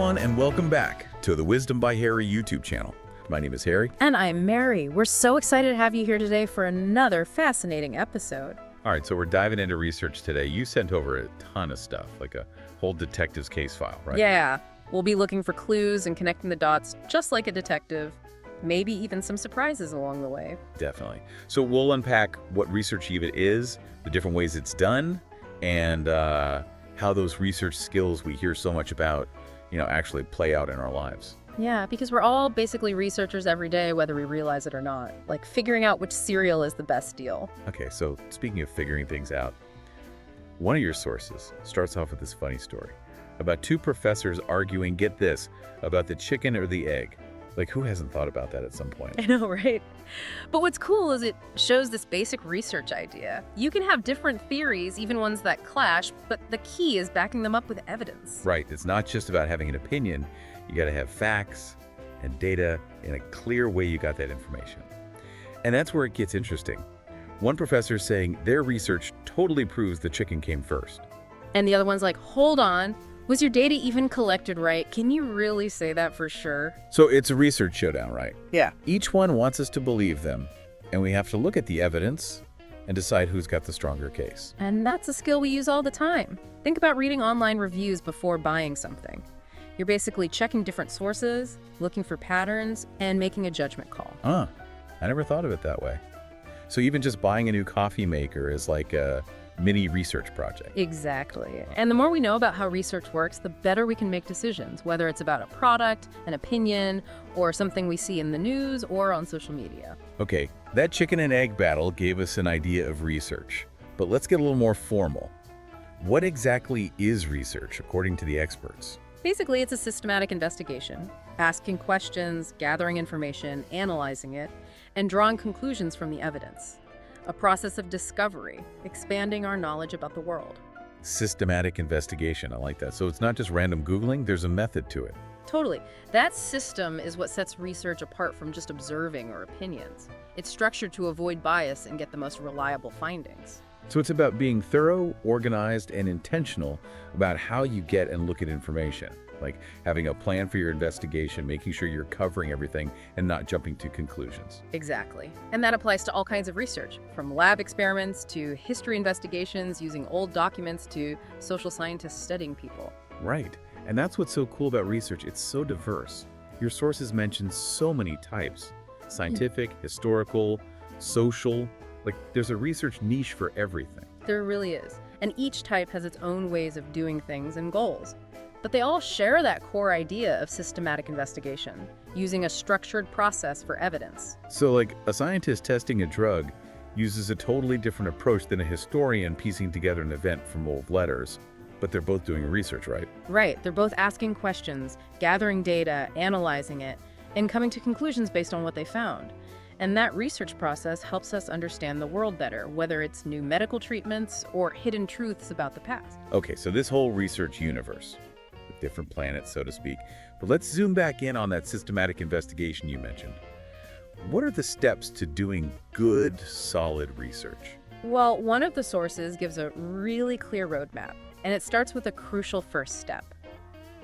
everyone, and welcome back to the Wisdom by Harry YouTube channel. My name is Harry. And I'm Mary. We're so excited to have you here today for another fascinating episode. All right, so we're diving into research today. You sent over a ton of stuff, like a whole detective's case file, right? Yeah, we'll be looking for clues and connecting the dots just like a detective. Maybe even some surprises along the way. Definitely. So we'll unpack what research even is, the different ways it's done, and how those research skills we hear so much about, actually play out in our lives. Yeah, because we're all basically researchers every day, whether we realize it or not. Like figuring out which cereal is the best deal. Okay, so speaking of figuring things out, one of your sources starts off with this funny story about two professors arguing, get this, about the chicken or the egg. Like, who hasn't thought about that at some point? I know, right? But what's cool is it shows this basic research idea. You can have different theories, even ones that clash, but the key is backing them up with evidence. Right. It's not just about having an opinion. You got to have facts and data in a clear way you got that information. And that's where it gets interesting. One professor is saying their research totally proves the chicken came first. And the other one's like, hold on. Was your data even collected right? Can you really say that for sure? So it's a research showdown, right? Yeah. Each one wants us to believe them, and we have to look at the evidence and decide who's got the stronger case. And that's a skill we use all the time. Think about reading online reviews before buying something. You're basically checking different sources, looking for patterns, and making a judgment call. I never thought of it that way. So even just buying a new coffee maker is like a mini research project. Exactly. And the more we know about how research works, the better we can make decisions, whether it's about a product, an opinion, or something we see in the news or on social media. Okay, that chicken and egg battle gave us an idea of research, but let's get a little more formal. What exactly is research, according to the experts? Basically, it's a systematic investigation, asking questions, gathering information, analyzing it, and drawing conclusions from the evidence. A process of discovery, expanding our knowledge about the world. Systematic investigation, I like that. So it's not just random Googling, there's a method to it. Totally. That system is what sets research apart from just observing or opinions. It's structured to avoid bias and get the most reliable findings. So it's about being thorough, organized, and intentional about how you get and look at information. Like having a plan for your investigation, making sure you're covering everything and not jumping to conclusions. Exactly. And that applies to all kinds of research, from lab experiments to history investigations using old documents to social scientists studying people. Right. And that's what's so cool about research. It's so diverse. Your sources mention so many types: scientific, historical, social. Like there's a research niche for everything. There really is. And each type has its own ways of doing things and goals. But they all share that core idea of systematic investigation, using a structured process for evidence. So like a scientist testing a drug uses a totally different approach than a historian piecing together an event from old letters, but they're both doing research, right? Right. They're both asking questions, gathering data, analyzing it, and coming to conclusions based on what they found. And that research process helps us understand the world better, whether it's new medical treatments or hidden truths about the past. Okay, so this whole research universe, different planets, so to speak. But let's zoom back in on that systematic investigation you mentioned. What are the steps to doing good, solid research? Well, one of the sources gives a really clear roadmap, and it starts with a crucial first step,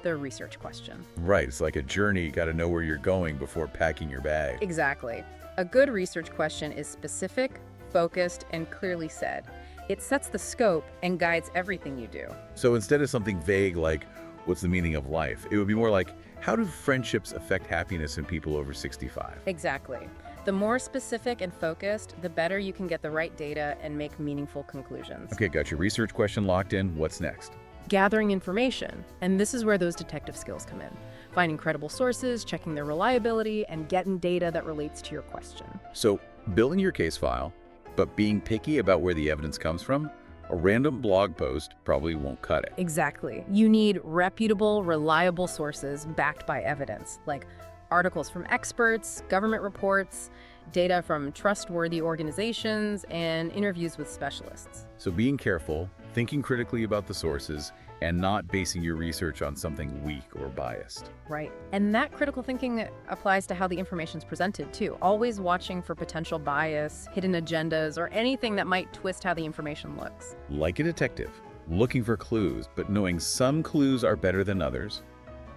the research question. Right, it's like a journey. You got to know where you're going before packing your bag. Exactly. A good research question is specific, focused, and clearly said. It sets the scope and guides everything you do. So instead of something vague like, what's the meaning of life? It would be more like, how do friendships affect happiness in people over 65? Exactly. The more specific and focused, the better you can get the right data and make meaningful conclusions. Okay, got your research question locked in. What's next? Gathering information. And this is where those detective skills come in. Finding credible sources, checking their reliability, and getting data that relates to your question. So building your case file, but being picky about where the evidence comes from, a random blog post probably won't cut it. Exactly. You need reputable, reliable sources backed by evidence, like articles from experts, government reports, data from trustworthy organizations, and interviews with specialists. So being careful, thinking critically about the sources, and not basing your research on something weak or biased. Right. And that critical thinking applies to how the information is presented, too. Always watching for potential bias, hidden agendas, or anything that might twist how the information looks. Like a detective, looking for clues, but knowing some clues are better than others.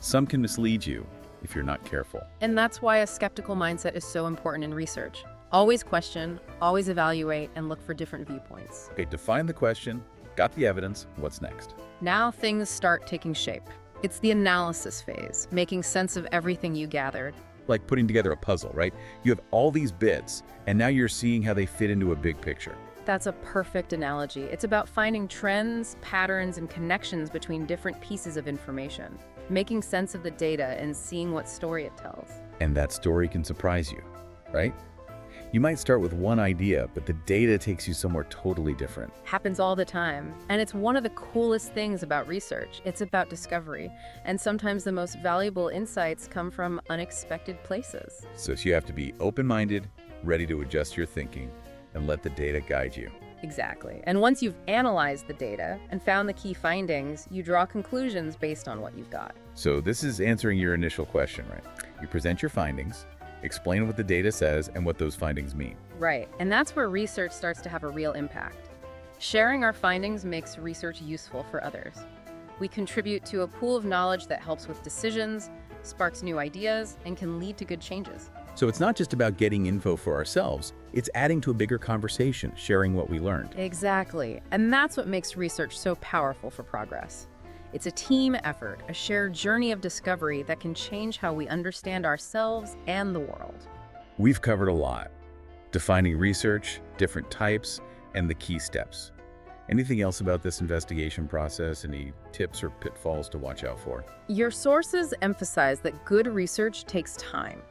Some can mislead you if you're not careful. And that's why a skeptical mindset is so important in research. Always question, always evaluate, and look for different viewpoints. Okay, define the question, got the evidence, what's next? Now things start taking shape. It's the analysis phase, making sense of everything you gathered. Like putting together a puzzle, right? You have all these bits, and now you're seeing how they fit into a big picture. That's a perfect analogy. It's about finding trends, patterns, and connections between different pieces of information, making sense of the data and seeing what story it tells. And that story can surprise you, right? You might start with one idea, but the data takes you somewhere totally different. Happens all the time. And it's one of the coolest things about research. It's about discovery. And sometimes the most valuable insights come from unexpected places. So you have to be open-minded, ready to adjust your thinking, and let the data guide you. Exactly. And once you've analyzed the data and found the key findings, you draw conclusions based on what you've got. So this is answering your initial question, right? You present your findings, explain what the data says and what those findings mean. Right. And that's where research starts to have a real impact. Sharing our findings makes research useful for others. We contribute to a pool of knowledge that helps with decisions, sparks new ideas, and can lead to good changes. So it's not just about getting info for ourselves, it's adding to a bigger conversation, sharing what we learned. Exactly. And that's what makes research so powerful for progress. It's a team effort, a shared journey of discovery that can change how we understand ourselves and the world. We've covered a lot. Defining research, different types, and the key steps. Anything else about this investigation process? Any tips or pitfalls to watch out for? Your sources emphasize that good research takes time.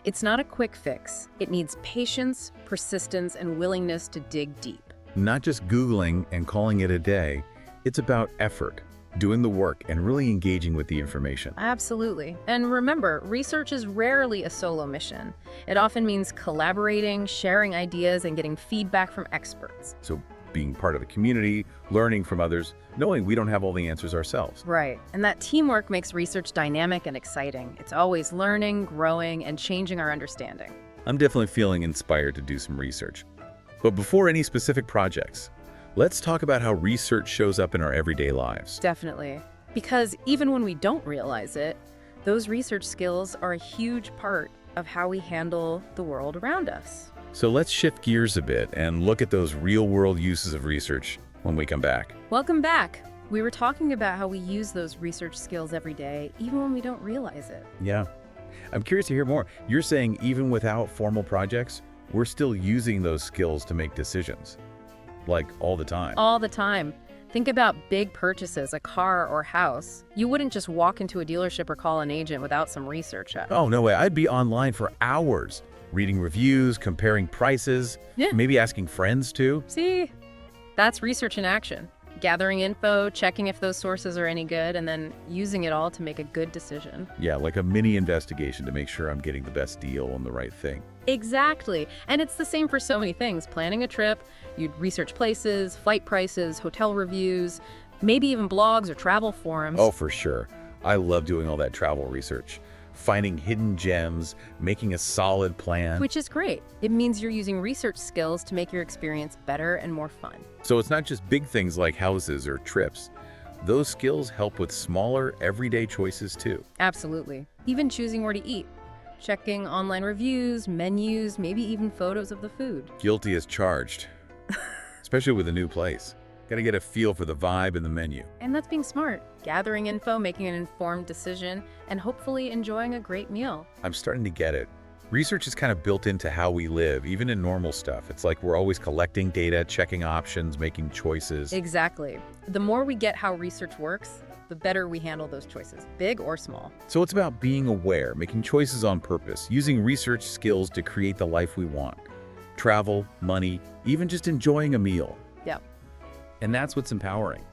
It's not a quick fix. It needs patience, persistence, and willingness to dig deep. Not just Googling and calling it a day, it's about effort, doing the work, and really engaging with the information. Absolutely. And remember, research is rarely a solo mission. It often means collaborating, sharing ideas, and getting feedback from experts. So being part of a community, learning from others, knowing we don't have all the answers ourselves. Right. And that teamwork makes research dynamic and exciting. It's always learning, growing, and changing our understanding. I'm definitely feeling inspired to do some research. But before any specific projects, let's talk about how research shows up in our everyday lives. Definitely. Because even when we don't realize it, those research skills are a huge part of how we handle the world around us. So let's shift gears a bit and look at those real-world uses of research when we come back. Welcome back. We were talking about how we use those research skills every day, even when we don't realize it. Yeah. I'm curious to hear more. You're saying even without formal projects, we're still using those skills to make decisions, like all the time. All the time. Think about big purchases, a car or house. You wouldn't just walk into a dealership or call an agent without some research. Oh, no way. I'd be online for hours, reading reviews, comparing prices, maybe asking friends too. See? That's research in action. Gathering info, checking if those sources are any good, and then using it all to make a good decision. Yeah, like a mini investigation to make sure I'm getting the best deal on the right thing. Exactly. And it's the same for so many things. Planning a trip, you'd research places, flight prices, hotel reviews, maybe even blogs or travel forums. Oh, for sure. I love doing all that travel research. Finding hidden gems, making a solid plan. Which is great. It means you're using research skills to make your experience better and more fun. So it's not just big things like houses or trips. Those skills help with smaller, everyday choices too. Absolutely. Even choosing where to eat. Checking online reviews, menus, maybe even photos of the food. Guilty as charged. Especially with a new place. Gotta get a feel for the vibe and the menu. And that's being smart. Gathering info, making an informed decision, and hopefully enjoying a great meal. I'm starting to get it. Research is kind of built into how we live, even in normal stuff. It's like we're always collecting data, checking options, making choices. Exactly. The more we get how research works, the better we handle those choices, big or small. So it's about being aware, making choices on purpose, using research skills to create the life we want. Travel, money, even just enjoying a meal. Yep. And that's what's empowering.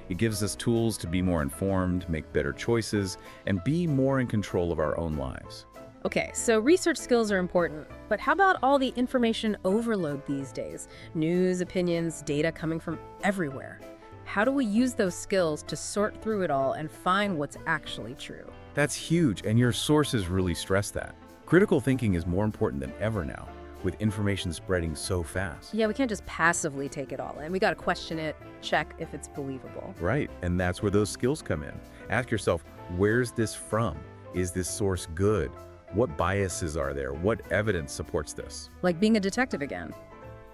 It gives us tools to be more informed, make better choices, and be more in control of our own lives. Okay, so research skills are important, but how about all the information overload these days? News, opinions, data coming from everywhere. How do we use those skills to sort through it all and find what's actually true? That's huge, and your sources really stress that. Critical thinking is more important than ever now, with information spreading so fast. Yeah, we can't just passively take it all in. We gotta question it, check if it's believable. Right, and that's where those skills come in. Ask yourself, Where's this from? Is this source good? What biases are there? What evidence supports this? Like being a detective again,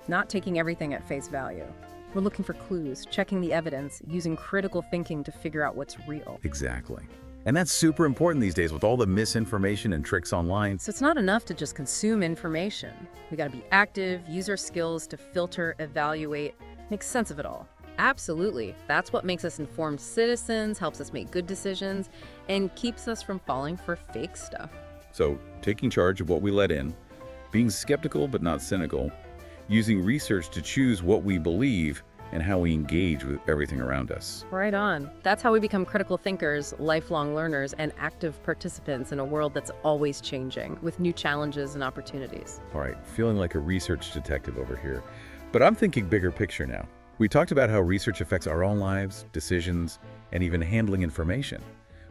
not taking everything at face value. We're looking for clues, checking the evidence, using critical thinking to figure out what's real. Exactly. And that's super important these days with all the misinformation and tricks online. So it's not enough to just consume information. We got to be active, use our skills to filter, evaluate, make sense of it all. Absolutely. That's what makes us informed citizens, helps us make good decisions, and keeps us from falling for fake stuff. So, taking charge of what we let in, being skeptical but not cynical, using research to choose what we believe, and how we engage with everything around us. Right on. That's how we become critical thinkers, lifelong learners, and active participants in a world that's always changing, with new challenges and opportunities. All right, feeling like a research detective over here. But I'm thinking bigger picture now. We talked about how research affects our own lives, decisions, and even handling information.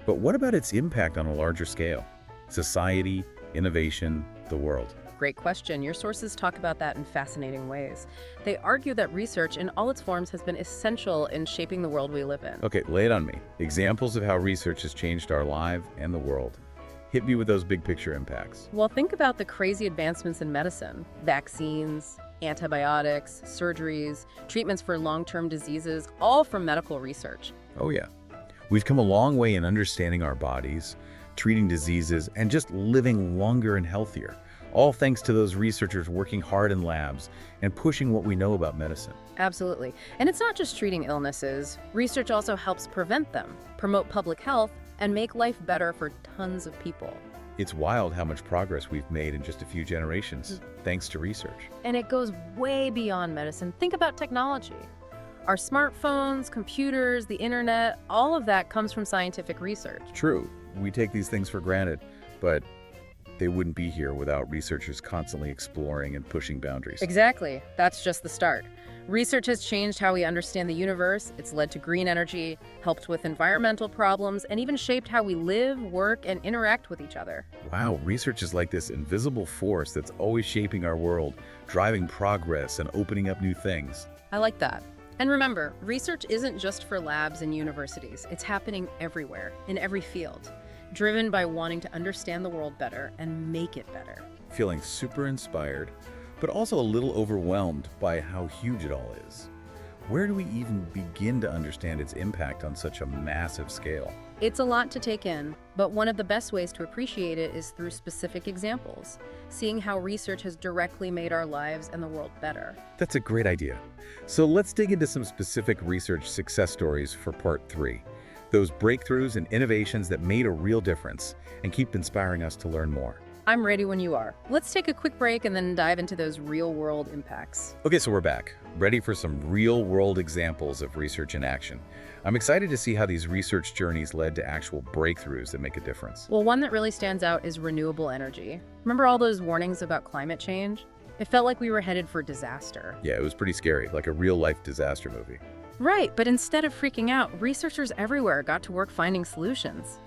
But what about its impact on a larger scale? Society, innovation, the world. Great question. Your sources talk about that in fascinating ways. They argue that research in all its forms has been essential in shaping the world we live in. Okay, lay it on me. Examples of how research has changed our lives and the world. Hit me with those big picture impacts. Well, think about the crazy advancements in medicine. Vaccines, antibiotics, surgeries, treatments for long-term diseases, all from medical research. Oh yeah. We've come a long way in understanding our bodies, treating diseases, and just living longer and healthier. All thanks to those researchers working hard in labs and pushing what we know about medicine. Absolutely. And it's not just treating illnesses. Research also helps prevent them, promote public health, and make life better for tons of people. It's wild how much progress we've made in just a few generations, thanks to research. And it goes way beyond medicine. Think about technology. Our smartphones, computers, the internet, all of that comes from scientific research. True, we take these things for granted, but they wouldn't be here without researchers constantly exploring and pushing boundaries. Exactly. That's just the start. Research has changed how we understand the universe. It's led to green energy, helped with environmental problems, and even shaped how we live, work, and interact with each other. Wow, research is like this invisible force that's always shaping our world, driving progress and opening up new things. I like that. And remember, research isn't just for labs and universities. It's happening everywhere, in every field, driven by wanting to understand the world better and make it better. Feeling super inspired, but also a little overwhelmed by how huge it all is. Where do we even begin to understand its impact on such a massive scale? It's a lot to take in, but one of the best ways to appreciate it is through specific examples, seeing how research has directly made our lives and the world better. That's a great idea. So let's dig into some specific research success stories for part 3. Those breakthroughs and innovations that made a real difference and keep inspiring us to learn more. I'm ready when you are. Let's take a quick break and then dive into those real-world impacts. Okay, so we're back, ready for some real-world examples of research in action. I'm excited to see how these research journeys led to actual breakthroughs that make a difference. Well, one that really stands out is renewable energy. Remember all those warnings about climate change? It felt like we were headed for disaster. Yeah, it was pretty scary, like a real-life disaster movie. Right, but instead of freaking out, researchers everywhere got to work finding solutions,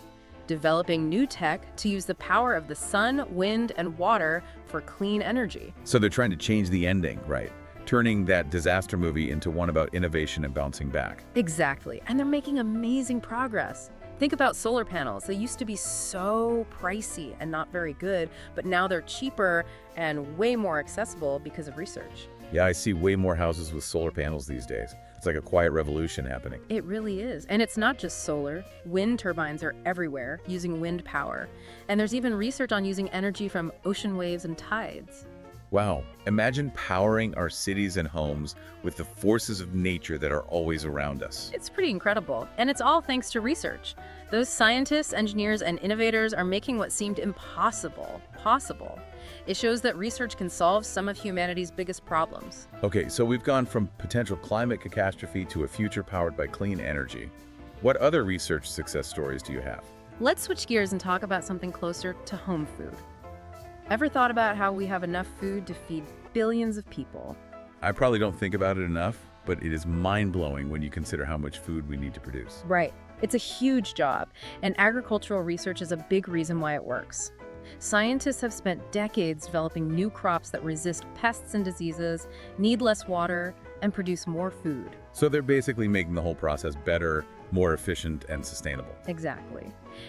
developing new tech to use the power of the sun, wind, and water for clean energy. So they're trying to change the ending, right? Turning that disaster movie into one about innovation and bouncing back. Exactly, and they're making amazing progress. Think about solar panels. They used to be so pricey and not very good, but now they're cheaper and way more accessible because of research. Yeah, I see way more houses with solar panels these days. It's like a quiet revolution happening. It really is. And it's not just solar. Wind turbines are everywhere, using wind power. And there's even research on using energy from ocean waves and tides. Wow, imagine powering our cities and homes with the forces of nature that are always around us. It's pretty incredible. And it's all thanks to research. Those scientists, engineers, and innovators are making what seemed impossible possible. It shows that research can solve some of humanity's biggest problems. Okay, so we've gone from potential climate catastrophe to a future powered by clean energy. What other research success stories do you have? Let's switch gears and talk about something closer to home food. Ever thought about how we have enough food to feed billions of people? I probably don't think about it enough, but it is mind-blowing when you consider how much food we need to produce. Right. It's a huge job, and agricultural research is a big reason why it works. Scientists have spent decades developing new crops that resist pests and diseases, need less water, and produce more food. So they're basically making the whole process better, more efficient and sustainable. Exactly.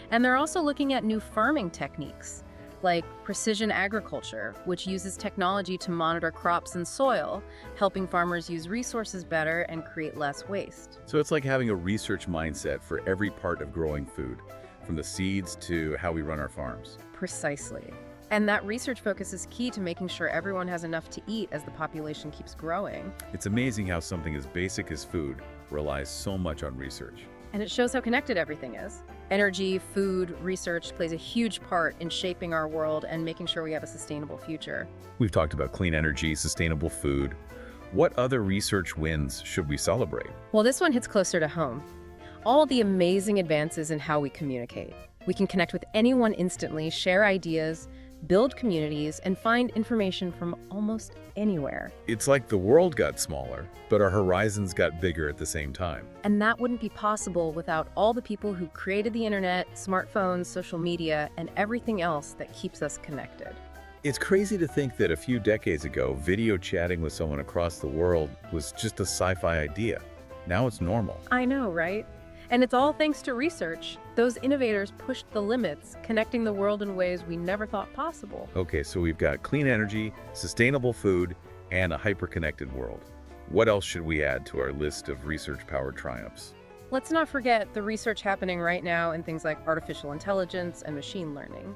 And they're also looking at new farming techniques, like precision agriculture, which uses technology to monitor crops and soil, helping farmers use resources better and create less waste. So it's like having a research mindset for every part of growing food, from the seeds to how we run our farms. Precisely. And that research focus is key to making sure everyone has enough to eat as the population keeps growing. It's amazing how something as basic as food relies so much on research. And it shows how connected everything is. Energy, food, research plays a huge part in shaping our world and making sure we have a sustainable future. We've talked about clean energy, sustainable food. What other research wins should we celebrate? Well, this one hits closer to home. All the amazing advances in how we communicate. We can connect with anyone instantly, share ideas, build communities, and find information from almost anywhere. It's like the world got smaller, but our horizons got bigger at the same time. And that wouldn't be possible without all the people who created the internet, smartphones, social media, and everything else that keeps us connected. It's crazy to think that a few decades ago, video chatting with someone across the world was just a sci-fi idea. Now it's normal. I know, right? And it's all thanks to research. Those innovators pushed the limits, connecting the world in ways we never thought possible. Okay, so we've got clean energy, sustainable food, and a hyper-connected world. What else should we add to our list of research-powered triumphs? Let's not forget the research happening right now in things like artificial intelligence and machine learning.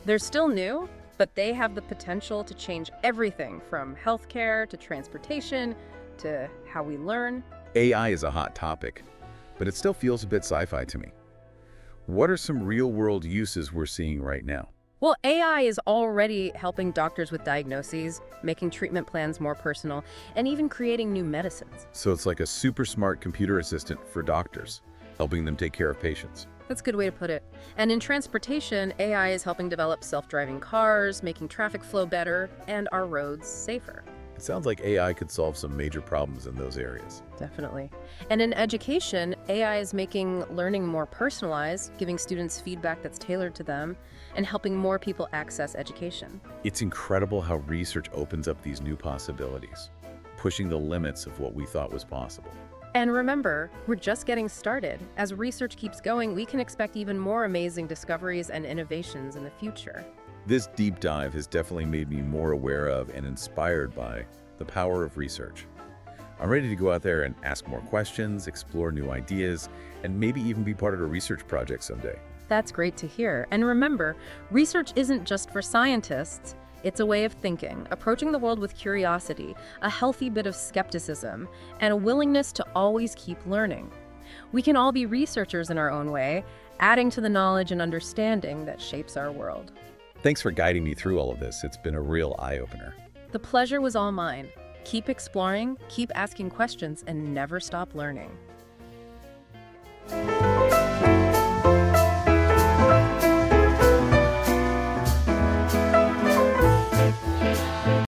They're still new, but they have the potential to change everything from healthcare to transportation to how we learn. AI is a hot topic, but it still feels a bit sci-fi to me. What are some real-world uses we're seeing right now? Well, AI is already helping doctors with diagnoses, making treatment plans more personal, and even creating new medicines. So it's like a super smart computer assistant for doctors, helping them take care of patients. That's a good way to put it. And in transportation, AI is helping develop self-driving cars, making traffic flow better, and our roads safer. It sounds like AI could solve some major problems in those areas. Definitely. And in education, AI is making learning more personalized, giving students feedback that's tailored to them, and helping more people access education. It's incredible how research opens up these new possibilities, pushing the limits of what we thought was possible. And remember, we're just getting started. As research keeps going, we can expect even more amazing discoveries and innovations in the future. This deep dive has definitely made me more aware of and inspired by the power of research. I'm ready to go out there and ask more questions, explore new ideas, and maybe even be part of a research project someday. That's great to hear. And remember, research isn't just for scientists. It's a way of thinking, approaching the world with curiosity, a healthy bit of skepticism, and a willingness to always keep learning. We can all be researchers in our own way, adding to the knowledge and understanding that shapes our world. Thanks for guiding me through all of this. It's been a real eye-opener. The pleasure was all mine. Keep exploring, keep asking questions, and never stop learning.